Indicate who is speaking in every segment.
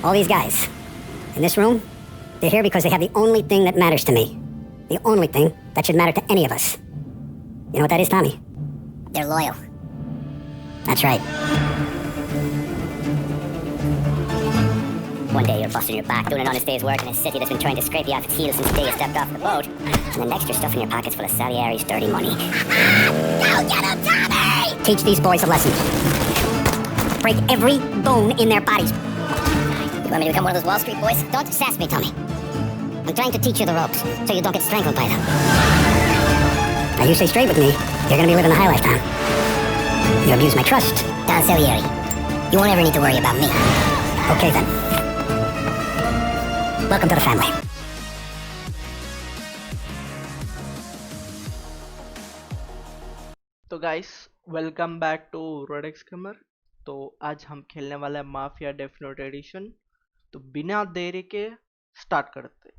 Speaker 1: All these guys in this room, they're here because they have the only thing that matters to me. The only thing that should matter to any of us. You know what that is, Tommy?
Speaker 2: They're loyal.
Speaker 1: That's right.
Speaker 2: One day you're busting your back doing an honest day's work in a city that's been trying to scrape you off its heels since the day you stepped off the boat. And the next you're stuffing your pockets full of Salieri's dirty money.
Speaker 1: Go get him, Tommy! Teach these boys a lesson. Break every bone in their bodies.
Speaker 2: You want me to become one of those Wall Street boys? Don't sass me, Tommy. I'm trying to teach you the ropes, so you don't get strangled by them.
Speaker 1: Now you stay straight with me, you're gonna be living a high life, Tom. You abuse my trust.
Speaker 2: Don Salieri, you won't ever need to worry about me.
Speaker 1: Okay then. Welcome to the family.
Speaker 3: तो guys welcome back to Rodex gamer. तो आज हम खेलने वाले हैं mafia definite addition. तो बिना देरी के स्टार्ट करते हैं।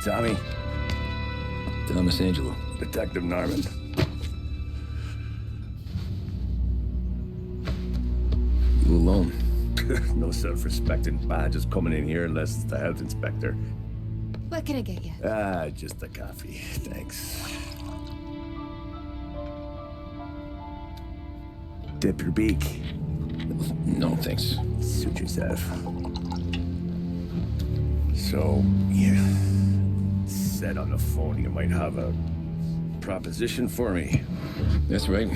Speaker 4: Tommy?
Speaker 5: Tommy Angelo.
Speaker 4: Detective Narman.
Speaker 5: You alone?
Speaker 4: No self-respecting badges coming in here unless it's the health inspector.
Speaker 6: What can I get you?
Speaker 4: Just a coffee. Thanks. Dip your beak.
Speaker 5: No, thanks.
Speaker 4: Suit yourself. So, you said on the phone you might have a proposition for me.
Speaker 5: That's right.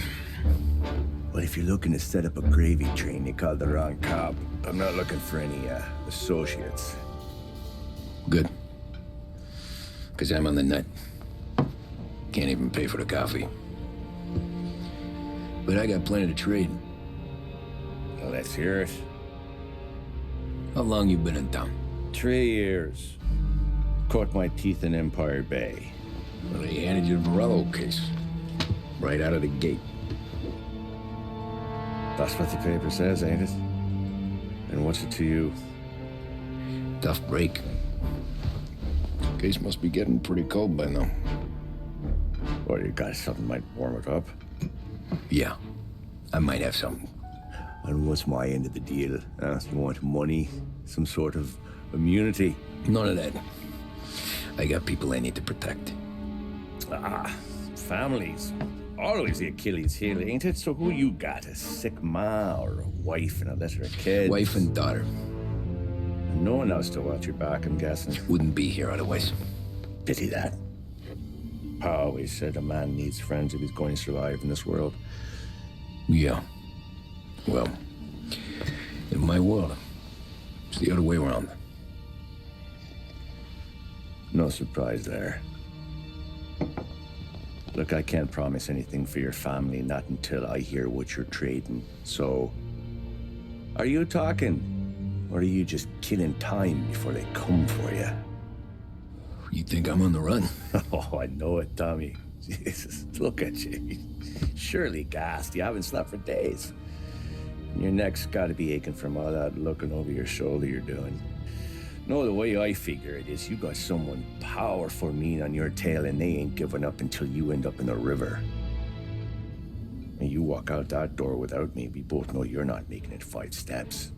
Speaker 4: Well, if you're looking to set up a gravy train, you called the wrong cop. I'm not looking for any, associates.
Speaker 5: Good. Because I'm on the nut. Can't even pay for the coffee. But I got plenty to trade.
Speaker 4: Well, let's hear it.
Speaker 5: How long you been in town?
Speaker 4: 3 years. Caught my teeth in Empire Bay.
Speaker 5: Well, they handed you the Morello case. Right out of the gate.
Speaker 4: That's what the paper says, ain't it? And what's it to you?
Speaker 5: Tough break. Case must be getting pretty cold by now.
Speaker 4: Or you got something might warm it up?
Speaker 5: Yeah, I might have something.
Speaker 4: And what's my end of the deal? You want money? Some sort of immunity?
Speaker 5: None of that. I got people I need to protect.
Speaker 4: Families. Always the Achilles heel, ain't it? So who you got? A sick ma or a wife and a litter of kids?
Speaker 5: Wife and daughter.
Speaker 4: And no one else to watch your back, I'm guessing.
Speaker 5: Wouldn't be here otherwise.
Speaker 4: Pity that. Pa always said a man needs friends if he's going to survive in this world.
Speaker 5: Yeah. Well, in my world, it's the other way around.
Speaker 4: No surprise there. Look, I can't promise anything for your family, not until I hear what you're trading. So, are you talking? Or are you just killing time before they come for you?
Speaker 5: You think I'm on the run?
Speaker 4: Oh, I know it, Tommy. Jesus, look at you. Surely gassed. You haven't slept for days. And your neck's got to be aching from all that looking over your shoulder you're doing. No, the way I figure it is you got someone powerful mean on your tail and they ain't giving up until you end up in the river. And you walk out that door without me, we both know you're not making it 5 steps.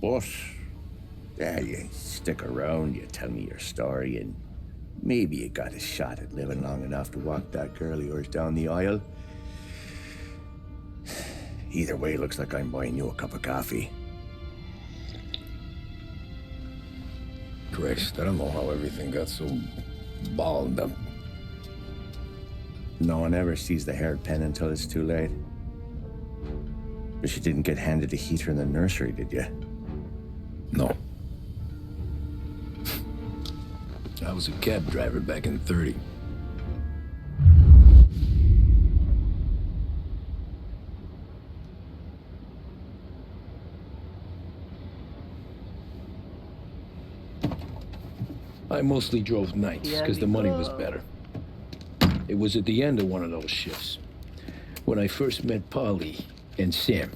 Speaker 4: But, yeah, you stick around, you tell me your story, and maybe you got a shot at living long enough to walk that girl of yours down the aisle. Either way, looks like I'm buying you a cup of coffee.
Speaker 5: Christ, I don't know how everything got so balled up.
Speaker 4: No one ever sees the hairpin until it's too late. But you didn't get handed a heater in the nursery, did you?
Speaker 5: No. I was a cab driver back in '30. I mostly drove nights because the money was better. It was at the end of one of those shifts when I first met Polly and Sam.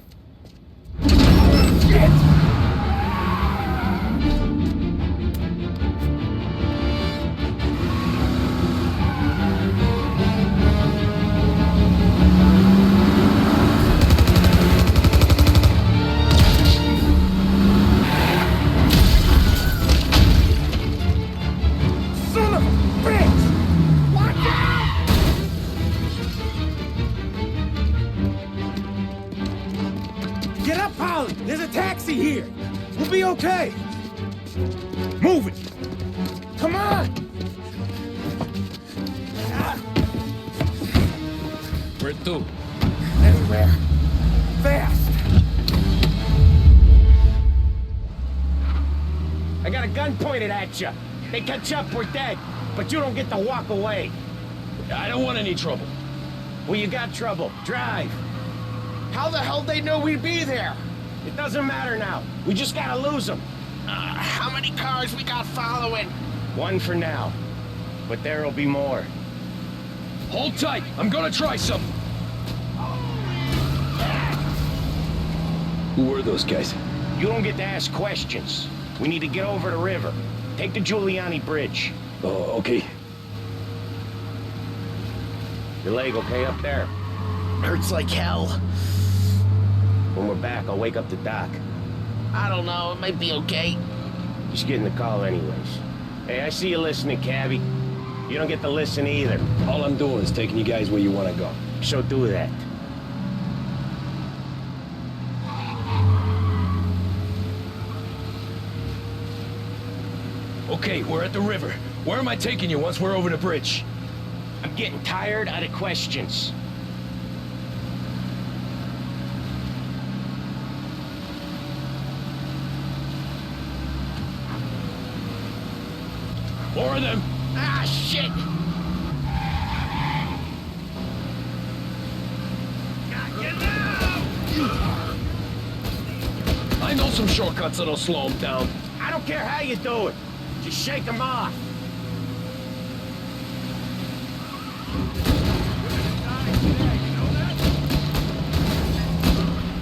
Speaker 7: Get up, Polly! There's a taxi here! We'll be okay! Move it! Come on!
Speaker 5: Where to?
Speaker 7: Everywhere! Fast! I got a gun pointed at you. They catch up, we're dead. But you don't get to walk away.
Speaker 5: I don't want any trouble.
Speaker 7: Well, you got trouble. Drive. How the hell they know we'd be there? It doesn't matter now. We just gotta lose them. How many cars we got following? One for now. But there'll be more.
Speaker 5: Hold tight. I'm gonna try something. Who were those guys?
Speaker 7: You don't get to ask questions. We need to get over the river. Take the Giuliani Bridge.
Speaker 5: Oh, okay.
Speaker 7: Your leg okay up there?
Speaker 8: Hurts like hell.
Speaker 7: When we're back, I'll wake up the doc.
Speaker 8: I don't know, it might be okay.
Speaker 7: Just getting the call anyways. Hey, I see you listening, cabbie. You don't get to listen either.
Speaker 5: All I'm doing is taking you guys where you want to go.
Speaker 7: So do that.
Speaker 5: Okay, we're at the river. Where am I taking you once we're over the bridge?
Speaker 7: I'm getting tired of the questions.
Speaker 5: More of them!
Speaker 7: Ah, shit!
Speaker 5: I know some shortcuts that'll slow them down.
Speaker 7: I don't care how you do it. Just shake them off.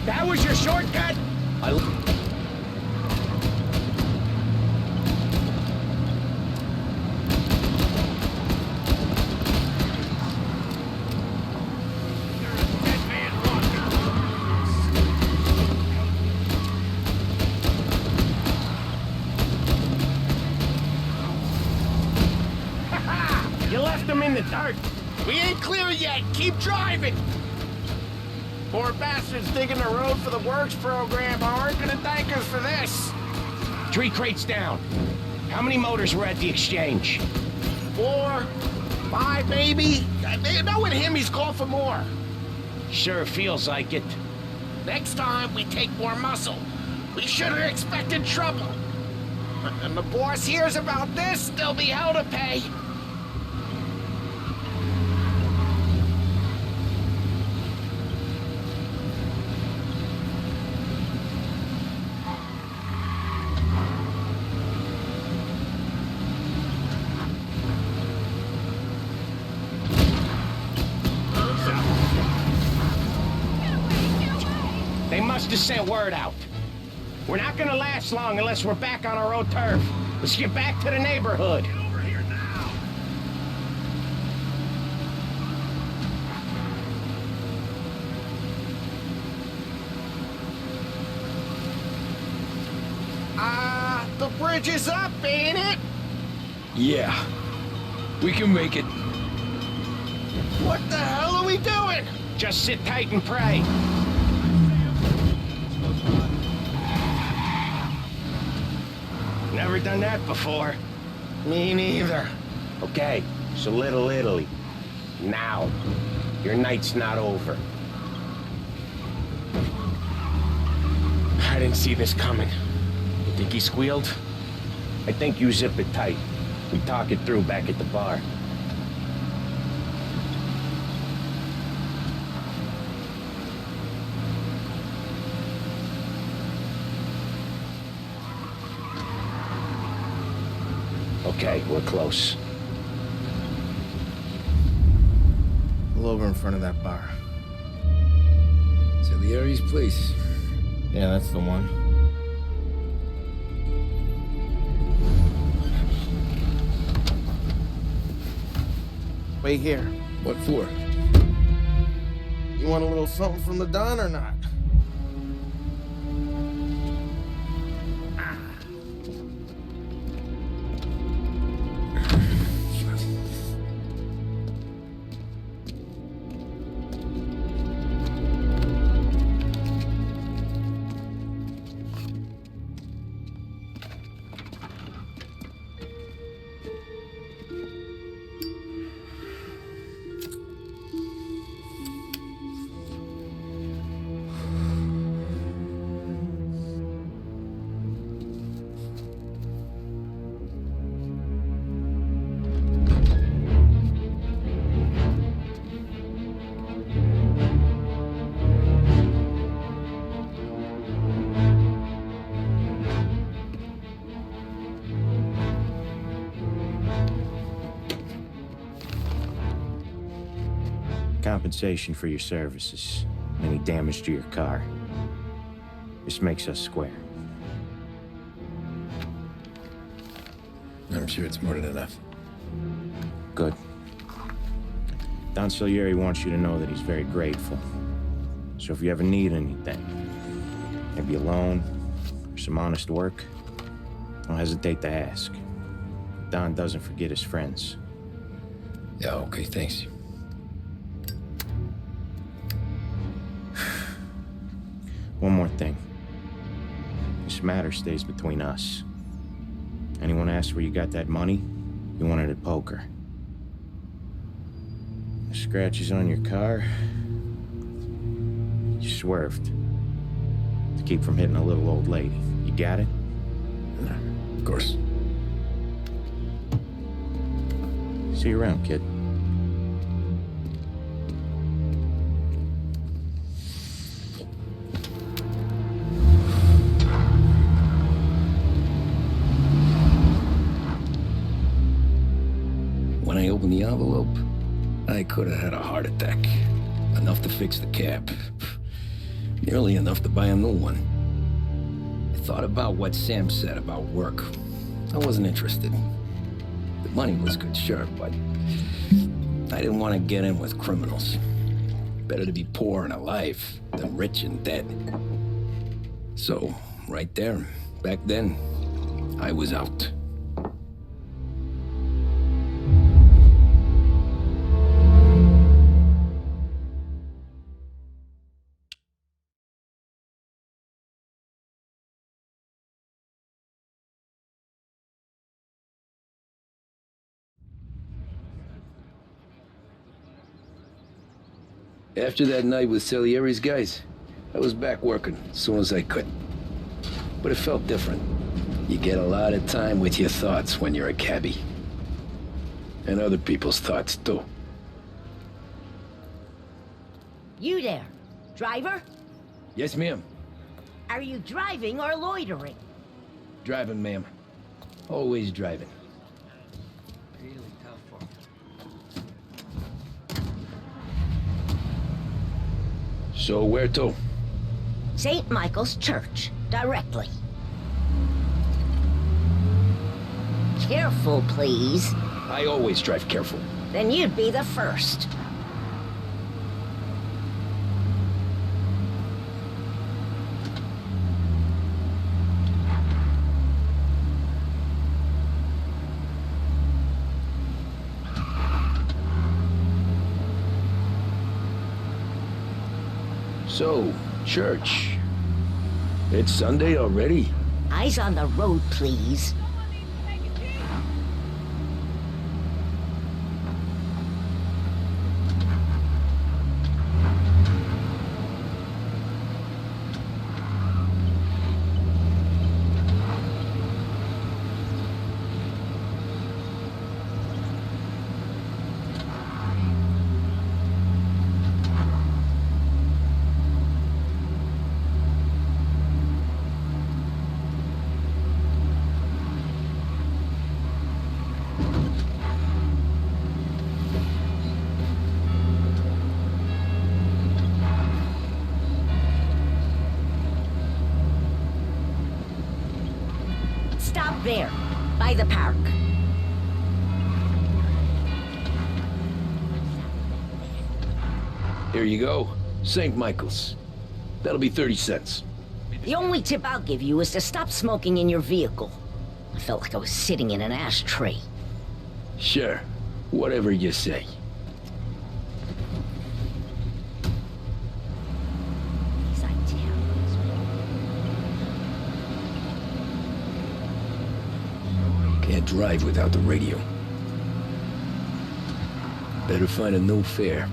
Speaker 7: That was your shortcut? You left them in the dark. We ain't clear yet. Keep driving. Poor bastards digging the road for the works program aren't gonna thank us for this.
Speaker 5: 3 crates down. How many motors were at the exchange?
Speaker 7: 4, 5, maybe. Knowing him, he's called for more.
Speaker 5: Sure feels like it.
Speaker 7: Next time, we take more muscle. We should have expected trouble. And the boss hears about this, there'll be hell to pay.
Speaker 5: They must have sent word out. We're not gonna last long unless we're back on our own turf. Let's get back to the neighborhood.
Speaker 7: Get over here now. The bridge is up, ain't it?
Speaker 5: Yeah. We can make it.
Speaker 7: What the hell are we doing?
Speaker 5: Just sit tight and pray. Never done that before.
Speaker 7: Me neither.
Speaker 5: Okay, so Little Italy. Now. Your night's not over. I didn't see this coming. You think he squealed? I think you zip it tight. We talk it through back at the bar. Okay, we're close.
Speaker 7: Pull over in front of that bar.
Speaker 5: Salieri's place.
Speaker 7: Yeah, that's the one. Wait here.
Speaker 5: What for?
Speaker 7: You want a little something from the Don or not?
Speaker 4: Compensation for your services. Any damage to your car. This makes us square.
Speaker 5: I'm sure it's more than enough.
Speaker 4: Good. Don Salieri wants you to know that he's very grateful. So if you ever need anything, maybe a loan or some honest work, don't hesitate to ask. Don doesn't forget his friends.
Speaker 5: Yeah, okay, thanks.
Speaker 4: One more thing. This matter stays between us.
Speaker 7: Anyone asked where you got that money, you wanted it poker. The scratches on your car, you swerved. To keep from hitting a little old lady. You got it?
Speaker 5: Of course.
Speaker 7: See you around, kid.
Speaker 5: When I opened the envelope, I could have had a heart attack. Enough to fix the cab. Nearly enough to buy a new one. I thought about what Sam said about work. I wasn't interested. The money was good, sure, but I didn't want to get in with criminals. Better to be poor and alive than rich and dead. So, right there, back then, I was out. After that night with Salieri's guys, I was back working as soon as I could. But it felt different. You get a lot of time with your thoughts when you're a cabbie. And other people's thoughts, too.
Speaker 9: You there, driver?
Speaker 5: Yes, ma'am.
Speaker 9: Are you driving or loitering?
Speaker 5: Driving, ma'am. Always driving. So where to?
Speaker 9: St. Michael's Church, directly. Careful, please.
Speaker 5: I always drive careful.
Speaker 9: Then you'd be the first.
Speaker 5: So, church. It's Sunday already?
Speaker 9: Eyes on the road, please. Stop there, by the park.
Speaker 5: Here you go. St. Michael's. That'll be 30 cents.
Speaker 9: The only tip I'll give you is to stop smoking in your vehicle. I felt like I was sitting in an ashtray.
Speaker 5: Sure. Whatever you say.
Speaker 9: These Italians.
Speaker 5: Can't drive without the radio. Better find a new fare.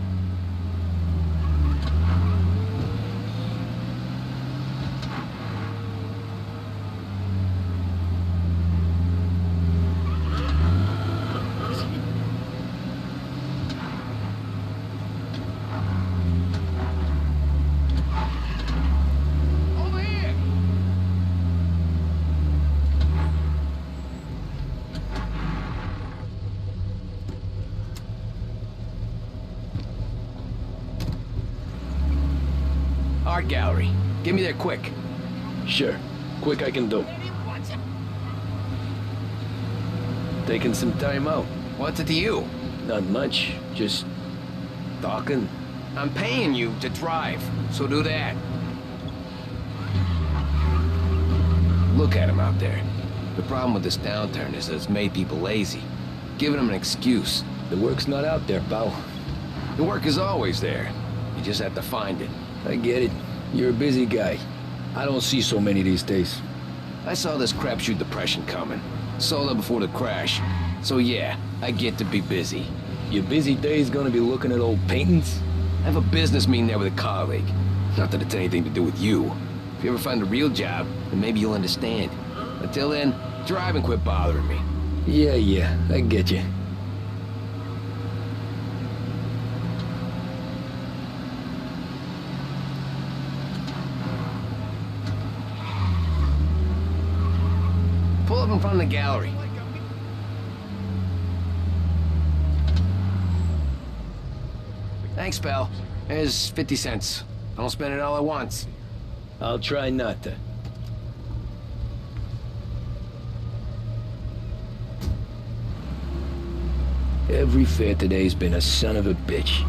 Speaker 10: Art gallery. Get me there quick.
Speaker 5: Sure. Quick I can do. Taking some time out.
Speaker 10: What's it to you?
Speaker 5: Not much. Just talking.
Speaker 10: I'm paying you to drive, so do that. Look at him out there. The problem with this downturn is that it's made people lazy. Giving them an excuse.
Speaker 5: The work's not out there, pal.
Speaker 10: The work is always there. You just have to find it.
Speaker 5: I get it. You're a busy guy. I don't see so many these days.
Speaker 10: I saw this crapshoot depression coming. Sold out before the crash. So yeah, I get to be busy.
Speaker 5: Your busy day's gonna be looking at old paintings?
Speaker 10: I have a business meeting there with a colleague. Not that it's anything to do with you. If you ever find a real job, then maybe you'll understand. Until then, drive and quit bothering me.
Speaker 5: Yeah, I get you.
Speaker 10: Pull up in front of the gallery. Thanks, pal. Here's 50 cents. Don't spend it all at once.
Speaker 5: I'll try not to. Every fare today's been a son of a bitch.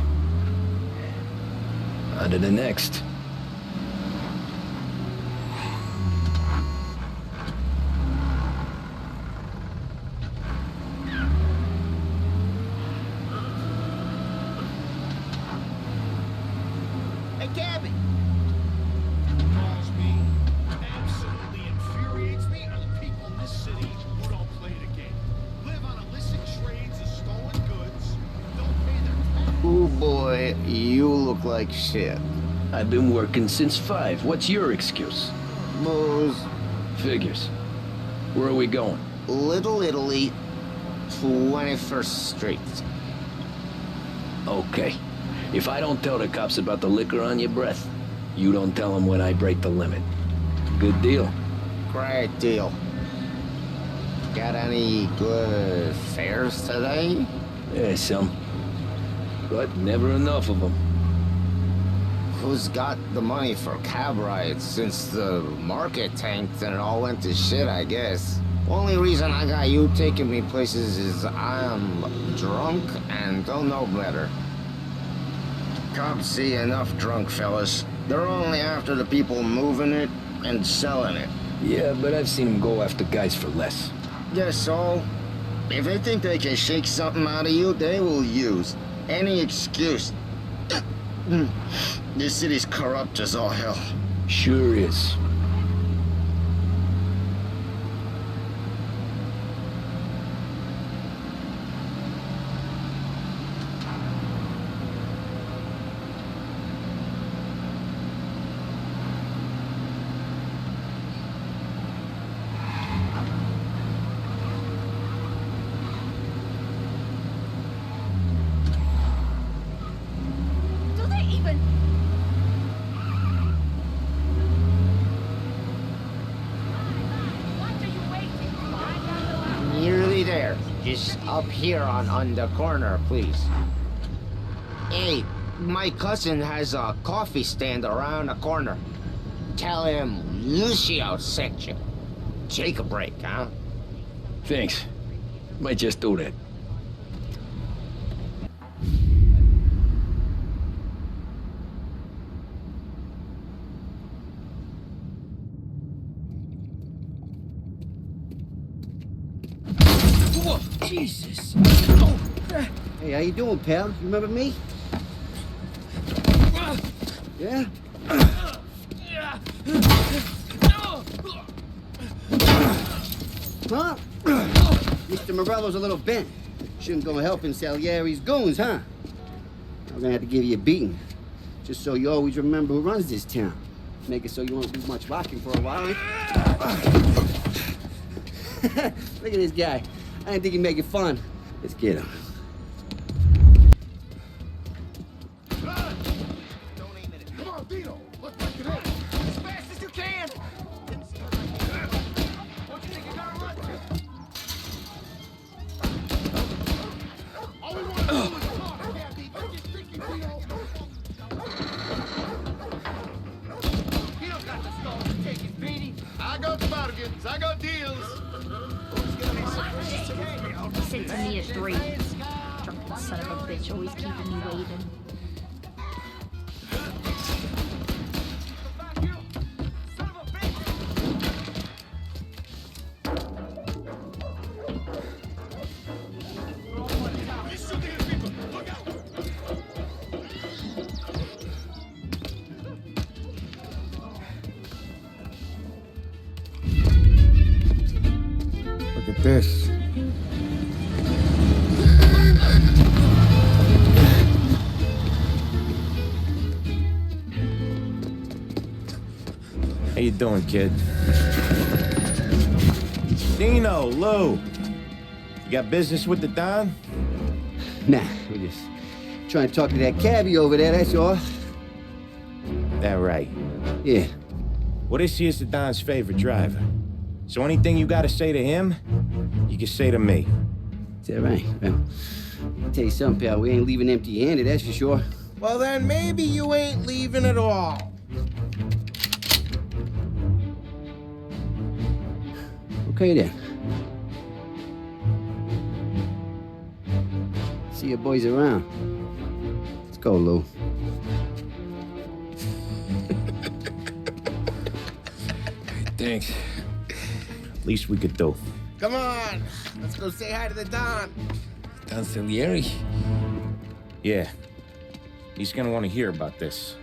Speaker 5: On to the next.
Speaker 7: Hey, Gabby! Calls me, absolutely infuriates me are the people in this city who don't play the game. Live on illicit trades of stolen goods, don't pay their taxes.
Speaker 11: Ooh boy, you look like shit.
Speaker 5: I've been working since 5. What's your excuse?
Speaker 11: Booze.
Speaker 5: Figures. Where are we going?
Speaker 11: Little Italy, 21st Street.
Speaker 5: Okay. If I don't tell the cops about the liquor on your breath, you don't tell them when I break the limit. Good deal.
Speaker 11: Great deal. Got any good fares today?
Speaker 5: Yeah, some. But never enough of them.
Speaker 11: Who's got the money for cab rides since the market tanked and it all went to shit, I guess? Only reason I got you taking me places is I'm drunk and don't know better. Cops see enough drunk fellas. They're only after the people moving it and selling it.
Speaker 5: Yeah, but I've seen them go after guys for less.
Speaker 11: Guess so. If they think they can shake something out of you, they will use any excuse. This city's corrupt as all hell.
Speaker 5: Sure is.
Speaker 6: Do they even... What are you waiting for?
Speaker 11: Nearly there. Just up here on the corner, please. Hey, my cousin has a coffee stand around the corner. Tell him Lucio sent you. Take a break, huh?
Speaker 5: Thanks. Might just do that.
Speaker 12: Whoa, Jesus. Hey, how you doing, pal? You remember me? Yeah? Huh? Mr. Morello's a little bent. Shouldn't go helping Salieri's goons, huh? I'm gonna have to give you a beating. Just so you always remember who runs this town. Make it so you won't do much rocking for a while. Look at this guy. I didn't think he'd make it fun. Let's get him.
Speaker 7: Come on, Dino! Let's break it in! As fast as you can! What you think you're gonna run to? All we want to do is talk, Gabby. Don't get sticky, Dino! Dino's got the stalls to take his beating. I got bargains, I got deals.
Speaker 6: Sent to me at 3. Drunken son of a bitch, always keeping me waiting.
Speaker 11: Look at this.
Speaker 12: this.
Speaker 4: How you doing, kid? Dino, Lou. You got business with the Don?
Speaker 12: Nah, we just trying to talk to that cabbie over there, that's all.
Speaker 4: That right.
Speaker 12: Yeah.
Speaker 4: Well, this here's the Don's favorite driver. So anything you gotta say to him, you can say to me.
Speaker 12: Is that right? Well, I'll tell you something, pal. We ain't leaving empty-handed, that's for sure.
Speaker 7: Well, then maybe you ain't leaving at all.
Speaker 12: Okay, then. See your boys around. Let's go, Lou.
Speaker 5: Thanks.
Speaker 4: Least we could do.
Speaker 7: Come on, let's go say hi to the Don.
Speaker 5: Don Salieri?
Speaker 4: Yeah. He's gonna want to hear about this.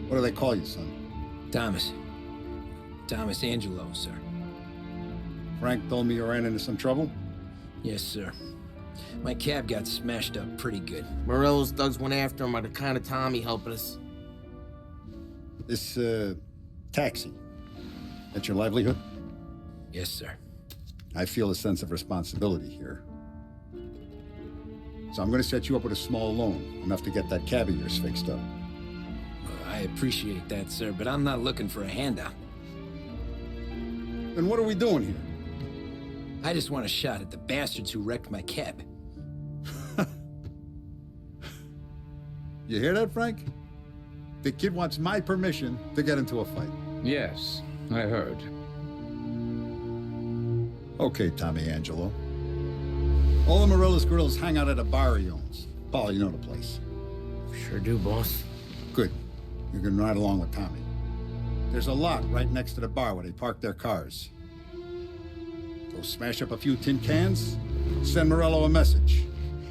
Speaker 13: What do they call you, son?
Speaker 5: Thomas. Thomas Angelo, sir.
Speaker 13: Frank told me you ran into some trouble?
Speaker 5: Yes, sir. My cab got smashed up pretty good.
Speaker 8: Morello's thugs went after him by the kind of Tommy helping us.
Speaker 13: This, taxi. That's your livelihood?
Speaker 5: Yes, sir.
Speaker 13: I feel a sense of responsibility here. So I'm gonna set you up with a small loan, enough to get that cab of yours fixed up.
Speaker 5: I appreciate that, sir, but I'm not looking for a handout.
Speaker 13: Then what are we doing here?
Speaker 5: I just want a shot at the bastards who wrecked my cab.
Speaker 13: You hear that, Frank? The kid wants my permission to get into a fight.
Speaker 14: Yes, I heard.
Speaker 13: Okay, Tommy Angelo. All the Morello's girls hang out at a bar he owns. Paul, you know the place.
Speaker 8: Sure do, boss.
Speaker 13: Good. You can ride along with Tommy. There's a lot right next to the bar where they park their cars. Go smash up a few tin cans, send Morello a message.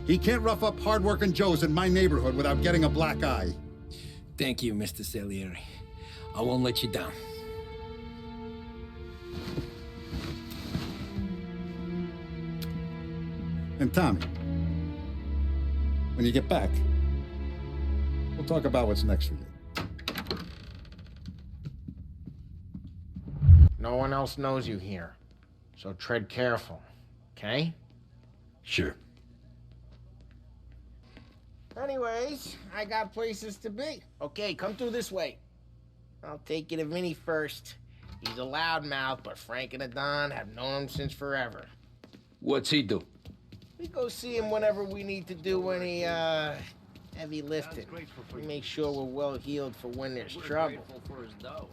Speaker 13: He can't rough up hard-working Joes in my neighborhood without getting a black eye.
Speaker 5: Thank you, Mr. Salieri. I won't let you down.
Speaker 13: And Tommy, when you get back, we'll talk about what's next for you.
Speaker 7: No one else knows you here, so tread careful, okay?
Speaker 5: Sure.
Speaker 7: Anyways, I got places to be. Okay, come through this way. I'll take you to Vinny first. He's a loudmouth, but Frank and the Don have known him since forever.
Speaker 5: What's he do?
Speaker 7: We go see him whenever we need to do any, heavy lifting. We make sure we're well healed for when there's trouble.
Speaker 10: For his dough.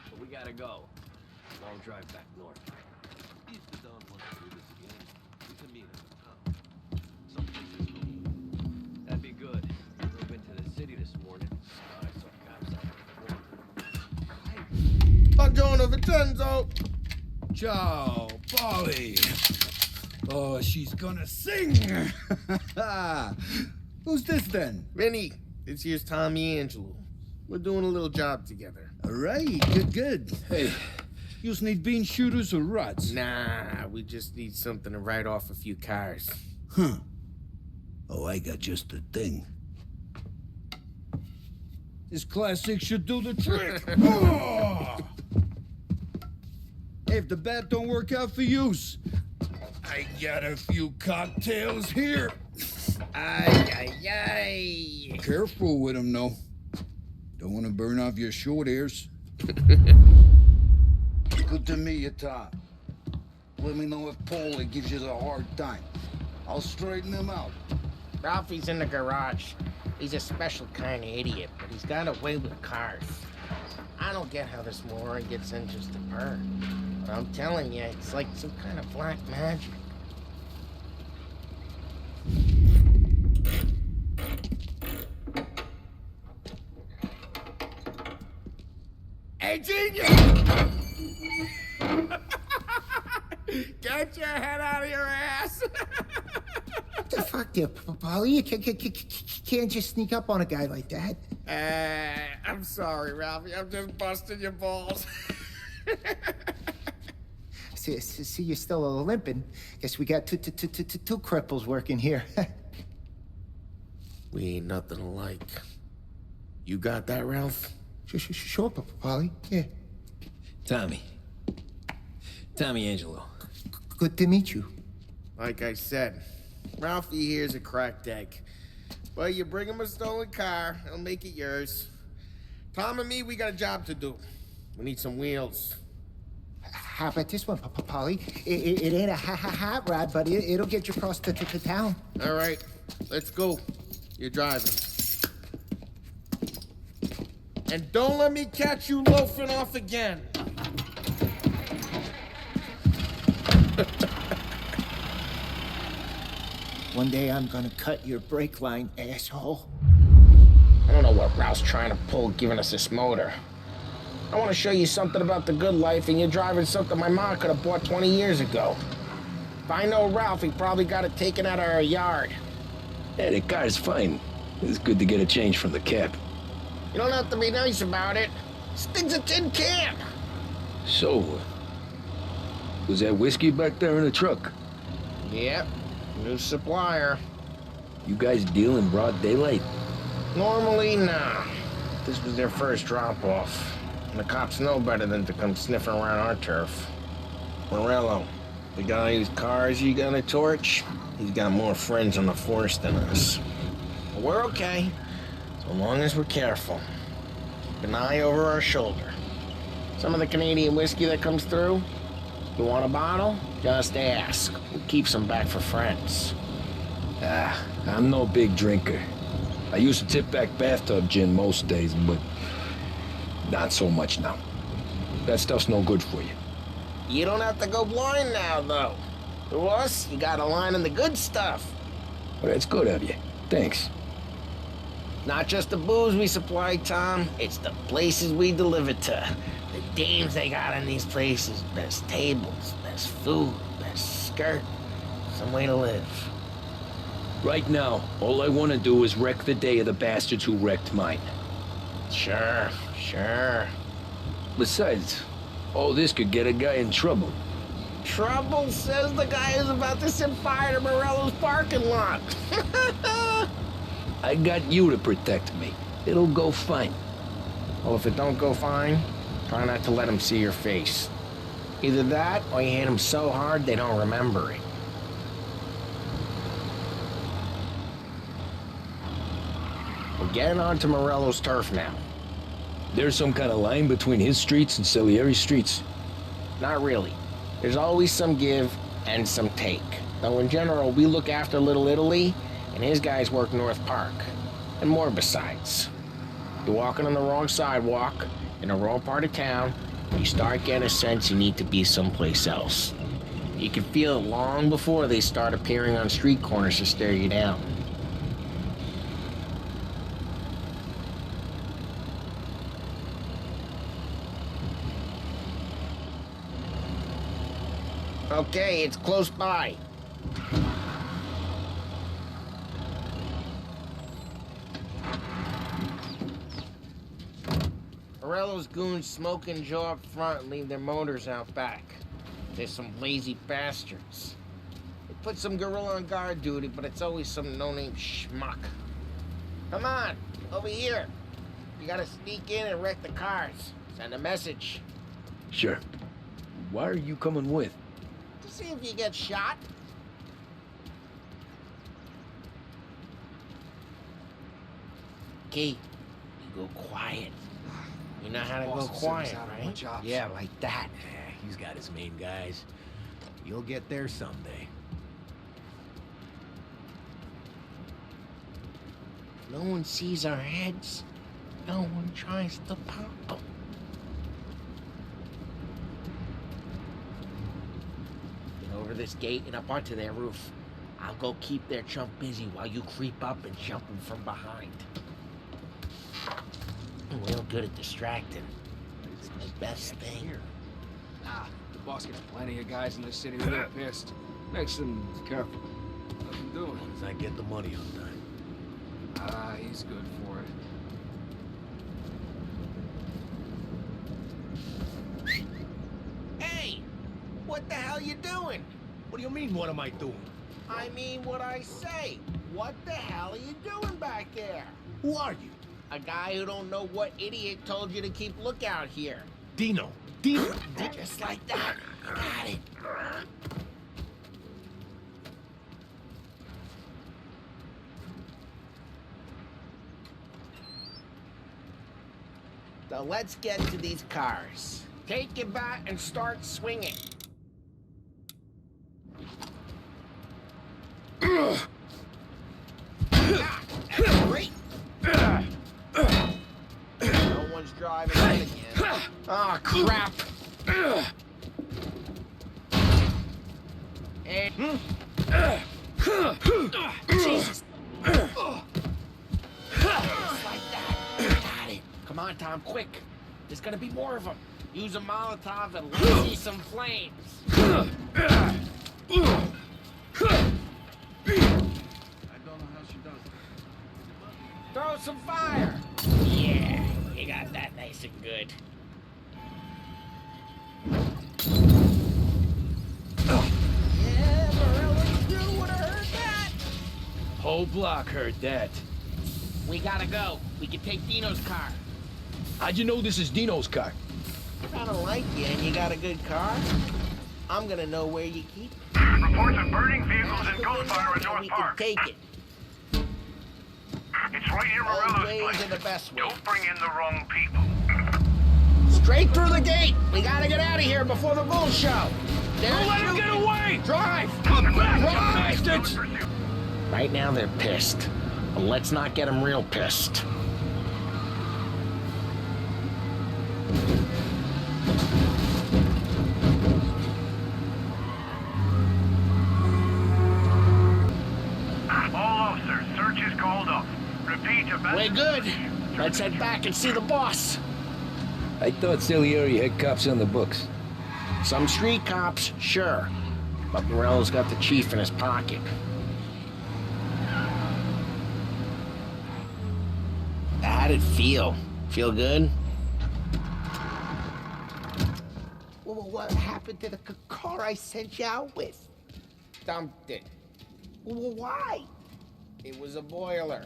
Speaker 10: But we gotta go. Long drive back north. If the Don wants to do this again, we can meet him in town. Someplace cool. That'd be good. I drove into the city this morning. I saw cops out.
Speaker 7: Buongiorno, Vincenzo!
Speaker 15: Ciao, Polly. Oh, she's gonna sing. Who's this then?
Speaker 7: Vinny, this here's Tommy Angelo. We're doing a little job together.
Speaker 15: All right, good. Hey, you just need bean shooters or rods?
Speaker 7: Nah, we just need something to write off a few cars.
Speaker 15: Huh. Oh, I got just the thing. This classic should do the trick. Oh! Hey, if the bat don't work out for use, I got a few cocktails here.
Speaker 7: Ay.
Speaker 15: Careful with them, though. Don't want to burn off your short hairs. Good to meet you, Tom. Let me know if Paulie gives you the hard time. I'll straighten him out.
Speaker 7: Ralphie's in the garage. He's a special kind of idiot, but he's got a way with cars. I don't get how this moron gets engines to burn. But I'm telling you, it's like some kind of black magic. Hey, genius! Get your head out of your ass!
Speaker 16: What the fuck there, Polly? You can't just sneak up on a guy like that.
Speaker 7: I'm sorry, Ralphie. I'm just busting your balls.
Speaker 16: See, you're still limping. Guess we got two cripples working here.
Speaker 7: We ain't nothing alike. You got that, Ralph?
Speaker 16: Sure, Polly. Yeah.
Speaker 5: Tommy Angelo.
Speaker 16: Good to meet you.
Speaker 7: Like I said, Ralphie here's a cracked egg. But you bring him a stolen car, he'll make it yours. Tom and me, we got a job to do. We need some wheels.
Speaker 16: How about this one, Polly? It ain't a hot rod, but it'll get you across to town.
Speaker 7: All right, let's go. You're driving. And don't let me catch you loafing off again.
Speaker 16: One day I'm gonna cut your brake line, asshole.
Speaker 11: I don't know what Ralph's trying to pull giving us this motor. I want to show you something about the good life, and you're driving something my mom could have bought 20 years ago. If I know Ralph, he probably got it taken out of our yard.
Speaker 5: Yeah, the car's fine. It's good to get a change from the cab.
Speaker 11: You don't have to be nice about it. This thing's a tin can.
Speaker 5: So, was that whiskey back there in the truck?
Speaker 11: Yep, new supplier.
Speaker 5: You guys deal in broad daylight?
Speaker 11: Normally, nah. This was their first drop-off. And the cops know better than to come sniffing around our turf.
Speaker 7: Morello, the guy whose cars you got a torch, he's got more friends on the force than us.
Speaker 11: But we're okay, so long as we're careful. Keep an eye over our shoulder. Some of the Canadian whiskey that comes through, you want a bottle? Just ask. We'll keep some back for friends.
Speaker 5: I'm no big drinker. I used to tip back bathtub gin most days, but not so much now. That stuff's no good for you.
Speaker 11: You don't have to go blind now, though. To us, you got a line in the good stuff.
Speaker 5: Well, that's good of you. Thanks.
Speaker 11: Not just the booze we supply, Tom. It's the places we deliver to. The dames they got in these places. Best tables, best food, best skirt. Some way to live.
Speaker 5: Right now, all I want to do is wreck the day of the bastards who wrecked mine.
Speaker 11: Sure.
Speaker 5: Besides, all this could get a guy in trouble.
Speaker 11: Trouble says the guy is about to set fire to Morello's parking lot.
Speaker 5: I got you to protect me. It'll go fine.
Speaker 11: Well, if it don't go fine, try not to let them see your face. Either that, or you hit them so hard they don't remember it. We're getting onto Morello's turf now.
Speaker 5: There's some kind of line between his streets and Salieri streets?
Speaker 11: Not really. There's always some give and some take. Though in general, we look after Little Italy, and his guys work North Park. And more besides. You're walking on the wrong sidewalk, in the wrong part of town, you start getting a sense you need to be someplace else. You can feel it long before they start appearing on street corners to stare you down. Okay, it's close by. Morello's goons smoke and jaw up front and leave their motors out back. They're some lazy bastards. They put some gorilla on guard duty, but it's always some no-name schmuck. Come on, over here. You gotta sneak in and wreck the cars. Send a message.
Speaker 5: Sure. Why are you coming with?
Speaker 11: To see if you get shot. Key, you go quiet. You know how to go quiet, right? Yeah, like that.
Speaker 8: He's got his main guys. You'll get there someday.
Speaker 11: No one sees our heads. No one tries to pop them. Get over this gate and up onto their roof. I'll go keep their chump busy while you creep up and jump him from behind. Real good at distracting.
Speaker 7: It's the best thing.
Speaker 10: Nah, the boss gets plenty of guys in this city who are pissed. Makes them careful. What's he doing?
Speaker 8: As long as I get the money on time.
Speaker 10: Ah, he's good for it.
Speaker 7: Hey! What the hell you doing?
Speaker 8: What do you mean, what am I doing?
Speaker 7: I mean what I say. What the hell are you doing back there?
Speaker 8: Who are you?
Speaker 7: A guy who don't know what idiot told you to keep lookout here.
Speaker 8: Dino.
Speaker 7: Just like that. Got it. So let's get to these cars. Take your bat and start swinging. Ah, that's great. No one's driving in again. Oh, crap. And... Jesus. Just like that. Got it. Come on, Tom, quick. There's gonna be more of them. Use a Molotov and let's see some flames.
Speaker 10: I don't know how she does it.
Speaker 7: Throw some fire. Yeah, you got that nice and good. Yeah, Morello's crew would have heard that.
Speaker 5: Whole block heard that.
Speaker 7: We gotta go. We can take Dino's car.
Speaker 5: How'd you know this is Dino's car?
Speaker 7: I don't like you and you got a good car. I'm gonna know where you keep it.
Speaker 17: Reports of burning vehicles and gunfire in North Park.
Speaker 7: Take it.
Speaker 17: It's right near Morello's
Speaker 7: Ways
Speaker 17: place.
Speaker 7: are the best way.
Speaker 17: Don't bring in the wrong people.
Speaker 7: Straight through the gate. We gotta get out of here before the bull show.
Speaker 5: Don't let him get away!
Speaker 7: Drive!
Speaker 5: Come back, you
Speaker 7: Drive!
Speaker 5: bastards!
Speaker 7: Right now they're pissed. But let's not get them real pissed.
Speaker 17: All officers, search is called off. Repeat,
Speaker 7: We're good. Let's head back and see the boss.
Speaker 5: I thought Salieri had cops on the books.
Speaker 7: Some street cops, sure. But Morello's got the chief in his pocket. How'd it feel? Feel good?
Speaker 16: Well, what happened to the car I sent you out with?
Speaker 7: Dumped it.
Speaker 16: Well, why?
Speaker 7: It was a boiler.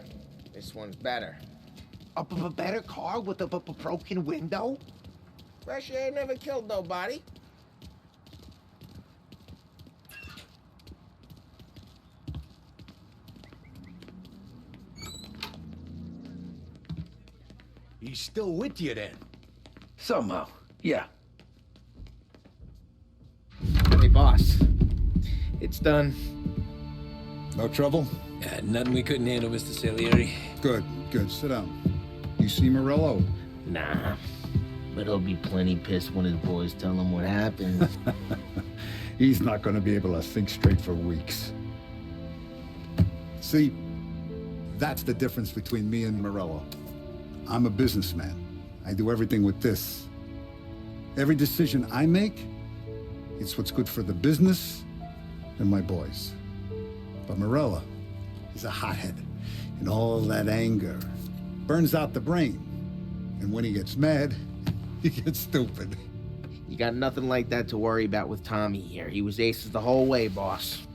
Speaker 7: This one's better.
Speaker 16: A better car with a broken window?
Speaker 7: Fresh air never killed nobody.
Speaker 8: He's still with you then?
Speaker 5: Somehow, yeah.
Speaker 18: Hey, boss. It's done.
Speaker 13: No trouble?
Speaker 5: Nothing we couldn't handle, Mr. Salieri.
Speaker 13: Good, good. Sit down. You see Morello?
Speaker 7: Nah. But he'll be plenty pissed when his boys tell him what happened.
Speaker 13: He's not going to be able to think straight for weeks. See, that's the difference between me and Morello. I'm a businessman. I do everything with this. Every decision I make, it's what's good for the business and my boys. But Morello is a hothead, and all that anger burns out the brain. And when he gets mad, he gets stupid.
Speaker 7: You got nothing like that to worry about with Tommy here. He was aces the whole way, boss.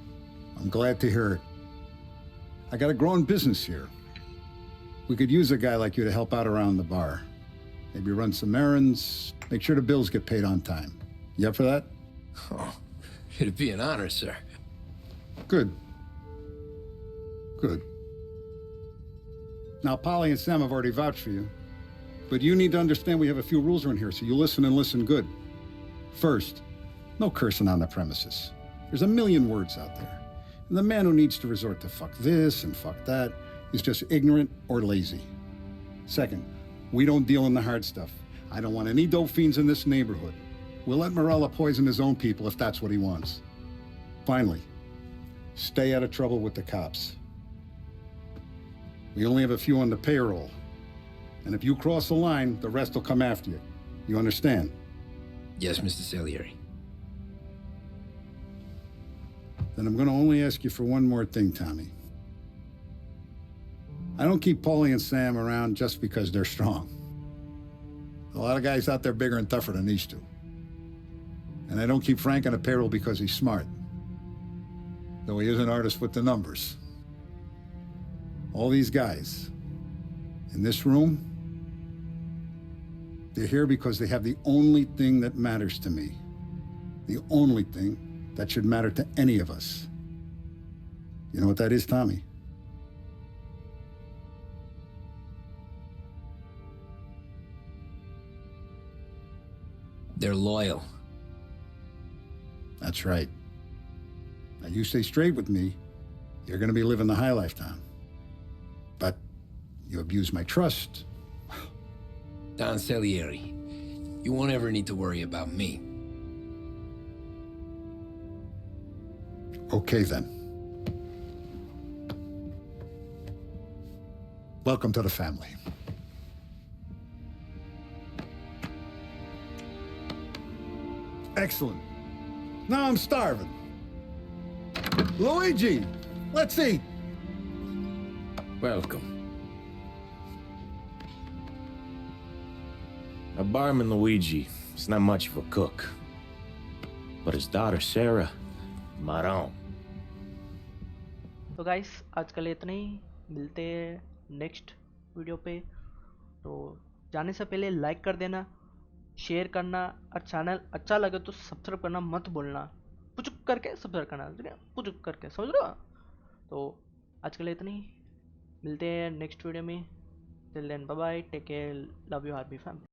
Speaker 13: I'm glad to hear it. I got a growing business here. We could use a guy like you to help out around the bar. Maybe run some errands, make sure the bills get paid on time. You up for that?
Speaker 5: Oh, it'd be an honor, sir.
Speaker 13: Good. Good. Now, Polly and Sam have already vouched for you. But you need to understand we have a few rules around here, so you listen and listen good. First, no cursing on the premises. There's a million words out there. And the man who needs to resort to fuck this and fuck that is just ignorant or lazy. Second, we don't deal in the hard stuff. I don't want any dope fiends in this neighborhood. We'll let Morello poison his own people if that's what he wants. Finally, stay out of trouble with the cops. We only have a few on the payroll. And if you cross the line, the rest will come after you. You understand?
Speaker 5: Yes, Mr. Salieri.
Speaker 13: Then I'm going to only ask you for one more thing, Tommy. I don't keep Paulie and Sam around just because they're strong. A lot of guys out there bigger and tougher than these two. And I don't keep Frank on a payroll because he's smart. Though he is an artist with the numbers. All these guys in this room, they're here because they have the only thing that matters to me. The only thing that should matter to any of us. You know what that is, Tommy?
Speaker 5: They're loyal.
Speaker 13: That's right. Now you stay straight with me, you're gonna be living the high life, Tom. But you abuse my trust.
Speaker 5: Don Salieri, you won't ever need to worry about me.
Speaker 13: Okay, then. Welcome to the family. Excellent. Now I'm starving. Luigi, let's eat.
Speaker 4: Welcome. Our barman Luigi is not much of a cook. But his daughter Sarah, Maron.
Speaker 3: तो guys आज के लिए इतना ही, मिलते हैं next video पे। तो जाने से पहले लाइक कर देना, शेयर करना, और चैनल अच्छा लगे तो सब्सक्राइब करना मत भूलना। पुचुक करके सब्सक्राइब करना, ठीक है, पुचुक करके, समझ रहे हो? तो आज के लिए इतना ही, मिलते हैं नेक्स्ट वीडियो में। Till then bye bye, take care, love you RB family.